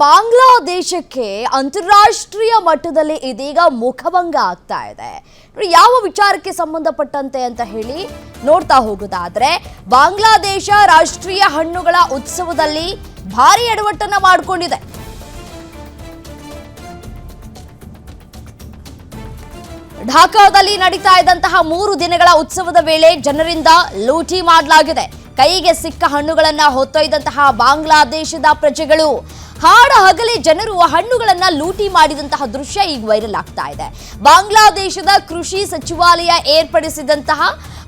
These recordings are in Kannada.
ಬಾಂಗ್ಲಾದೇಶಕ್ಕೆ ಅಂತಾರಾಷ್ಟ್ರೀಯ ಮಟ್ಟದಲ್ಲಿ ಇದೀಗ ಮುಖಭಂಗ ಆಗ್ತಾ ಇದೆ. ಯಾವ ವಿಚಾರಕ್ಕೆ ಸಂಬಂಧಪಟ್ಟಂತೆ ಅಂತ ಹೇಳಿ ನೋಡ್ತಾ ಹೋಗೋದಾದ್ರೆ, ಬಾಂಗ್ಲಾದೇಶ ರಾಷ್ಟ್ರೀಯ ಹಣ್ಣುಗಳ ಉತ್ಸವದಲ್ಲಿ ಭಾರಿ ಎಡವಟ್ಟನ್ನ ಮಾಡಿಕೊಂಡಿದೆ. ಢಾಕಾದಲ್ಲಿ ನಡೀತಾ ಇದ್ದಂತಹ 3 ದಿನಗಳ ಉತ್ಸವದ ವೇಳೆ ಜನರಿಂದ ಲೂಟಿ ಮಾಡಲಾಗಿದೆ. ಕೈಗೆ ಸಿಕ್ಕ ಹಣ್ಣುಗಳನ್ನ ಹೊತ್ತೊಯ್ದಂತಹ ಬಾಂಗ್ಲಾದೇಶದ ಪ್ರಜೆಗಳು ಹಾಡ ಹಗಲೇ ಜನರು ಹಣ್ಣುಗಳನ್ನ ಲೂಟಿ ಮಾಡಿದಂತಹ ದೃಶ್ಯ ಈಗ ವೈರಲ್ ಆಗ್ತಾ ಇದೆ. ಬಾಂಗ್ಲಾದೇಶದ ಕೃಷಿ ಸಚಿವಾಲಯ ಏರ್ಪಡಿಸಿದಂತಹ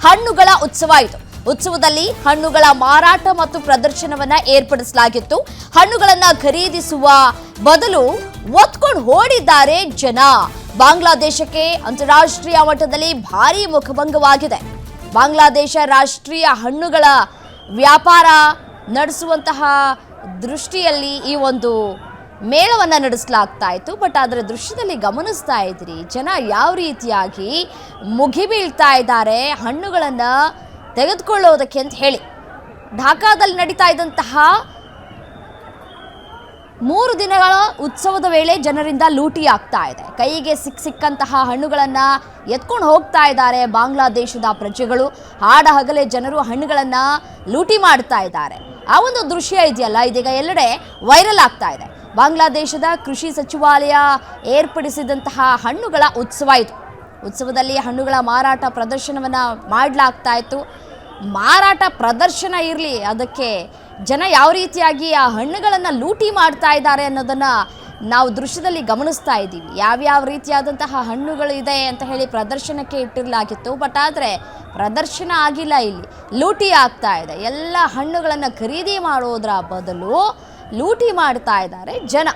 ಹಣ್ಣುಗಳ ಉತ್ಸವ ಇದು. ಉತ್ಸವದಲ್ಲಿ ಹಣ್ಣುಗಳ ಮಾರಾಟ ಮತ್ತು ಪ್ರದರ್ಶನವನ್ನ ಏರ್ಪಡಿಸಲಾಗಿತ್ತು. ಹಣ್ಣುಗಳನ್ನ ಖರೀದಿಸುವ ಬದಲು ಒತ್ಕೊಂಡು ಓಡಿದ್ದಾರೆ ಜನ. ಬಾಂಗ್ಲಾದೇಶಕ್ಕೆ ಅಂತಾರಾಷ್ಟ್ರೀಯ ಮಟ್ಟದಲ್ಲಿ ಭಾರೀ ಮುಖಭಂಗವಾಗಿದೆ. ಬಾಂಗ್ಲಾದೇಶ ರಾಷ್ಟ್ರೀಯ ಹಣ್ಣುಗಳ ವ್ಯಾಪಾರ ನಡೆಸುವಂತಹ ದೃಷ್ಟಿಯಲ್ಲಿ ಈ ಒಂದು ಮೇಳವನ್ನು ನಡೆಸಲಾಗ್ತಾ ಇತ್ತು. ಬಟ್ ಅದರ ದೃಶ್ಯದಲ್ಲಿ ಗಮನಿಸ್ತಾ ಇದ್ರಿ ಜನ ಯಾವ ರೀತಿಯಾಗಿ ಮುಗಿಬೀಳ್ತಾ ಇದ್ದಾರೆ ಹಣ್ಣುಗಳನ್ನು ತೆಗೆದುಕೊಳ್ಳೋದಕ್ಕೆ ಅಂತ ಹೇಳಿ. ಢಾಕಾದಲ್ಲಿ ನಡೀತಾ ಇದ್ದಂತಹ 3 ದಿನಗಳ ಉತ್ಸವದ ವೇಳೆ ಜನರಿಂದ ಲೂಟಿ ಆಗ್ತಾ ಇದೆ. ಕೈಗೆ ಸಿಕ್ಕಂತಹ ಹಣ್ಣುಗಳನ್ನು ಎತ್ಕೊಂಡು ಹೋಗ್ತಾ ಇದ್ದಾರೆ ಬಾಂಗ್ಲಾದೇಶದ ಪ್ರಜೆಗಳು. ಹಾಡ ಹಗಲೇ ಜನರು ಹಣ್ಣುಗಳನ್ನು ಲೂಟಿ ಮಾಡ್ತಾ ಇದ್ದಾರೆ. ಆ ಒಂದು ದೃಶ್ಯ ಇದೆಯಲ್ಲ, ಇದೀಗ ಎಲ್ಲೆಡೆ ವೈರಲ್ ಆಗ್ತಾ ಇದೆ. ಬಾಂಗ್ಲಾದೇಶದ ಕೃಷಿ ಸಚಿವಾಲಯ ಏರ್ಪಡಿಸಿದಂತಹ ಹಣ್ಣುಗಳ ಉತ್ಸವ ಇದು. ಉತ್ಸವದಲ್ಲಿ ಹಣ್ಣುಗಳ ಮಾರಾಟ ಪ್ರದರ್ಶನವನ್ನು ಮಾಡಲಾಗ್ತಾ ಇತ್ತು. ಮಾರಾಟ ಪ್ರದರ್ಶನ ಇರಲಿ, ಅದಕ್ಕೆ ಜನ ಯಾವ ರೀತಿಯಾಗಿ ಆ ಹಣ್ಣುಗಳನ್ನು ಲೂಟಿ ಮಾಡ್ತಾ ಇದ್ದಾರೆ ಅನ್ನೋದನ್ನು ನಾವು ದೃಶ್ಯದಲ್ಲಿ ಗಮನಿಸ್ತಾ ಇದ್ದೀವಿ. ಯಾವ್ಯಾವ ರೀತಿಯಾದಂತಹ ಹಣ್ಣುಗಳು ಇದೆ ಅಂತ ಹೇಳಿ ಪ್ರದರ್ಶನಕ್ಕೆ ಇಟ್ಟಿರಲಾಗಿತ್ತು. ಬಟ್ ಆದರೆ ಪ್ರದರ್ಶನ ಆಗಿಲ್ಲ, ಇಲ್ಲಿ ಲೂಟಿ ಆಗ್ತಾ ಇದೆ. ಎಲ್ಲ ಹಣ್ಣುಗಳನ್ನು ಖರೀದಿ ಮಾಡೋದರ ಬದಲು ಲೂಟಿ ಮಾಡ್ತಾ ಇದ್ದಾರೆ ಜನ.